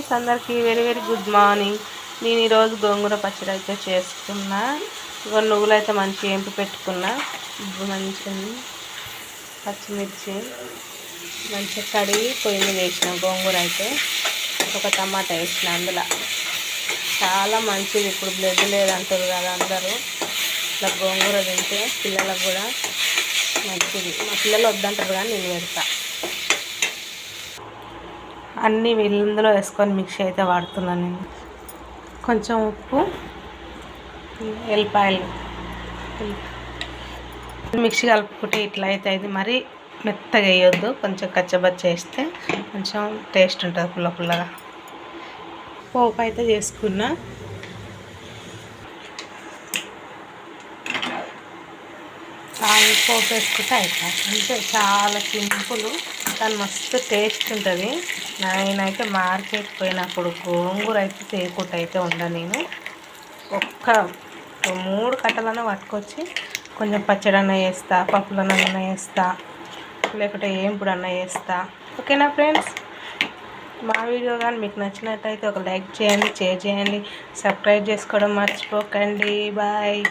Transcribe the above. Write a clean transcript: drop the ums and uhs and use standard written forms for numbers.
Friends, అందరికీ very very good morning. నేను ఈరోజు గోంగూర పచ్చడి అయితే చేసుకున్నా. ఇవన్నీ నువ్వులు అయితే మంచిగా ఏంపి పెట్టుకున్నా. మంచిగా పచ్చిమిర్చి మంచిగా కడిగి పొయ్యి మీద వేసిన గోంగూర అయితే ఒక టమాటా వేసిన. అందులో చాలా మంచిది, ఇప్పుడు బ్లడ్ లేదంటారు కదా అందరూ. ఇట్లా గోంగూర తింటే పిల్లలకు కూడా మంచిది. మా పిల్లలు వద్దంటారు కానీ నేను పెడతా. అన్నీ ఇందులో వేసుకొని మిక్సీ అయితే వాడుతున్నాను నేను. కొంచెం ఉప్పు, ఎల్లిపాయలు మిక్సీ కలుపుకుంటే ఇట్లా అయితే ఇది మరీ మెత్తగా వేయొద్దు, కొంచెం కచ్చబచ్చ వేస్తే కొంచెం టేస్ట్ ఉంటుంది పుల్ల పుల్లగా. పోపు అయితే చేసుకున్నా. పోపు వేసుకుంటే అయిపోతుంది అంటే చాలా సింపుల్ కానీ మస్తు టేస్ట్ ఉంటుంది. నేనైతే మార్కెట్ పోయినప్పుడు గోంగూర అయితే తేకుండా అయితే ఉండ. నేను ఒక్క 3 కట్టలన్నా పట్టుకొచ్చి కొంచెం పచ్చడన్నా వేస్తా, పప్పులన్నా వేస్తా, లేకుంటే ఏంపుడు అన్న వేస్తా. ఓకేనా ఫ్రెండ్స్, మా వీడియో కానీ మీకు నచ్చినట్టయితే ఒక లైక్ చేయండి, షేర్ చేయండి, సబ్స్క్రైబ్ చేసుకోవడం మర్చిపోకండి. బాయ్.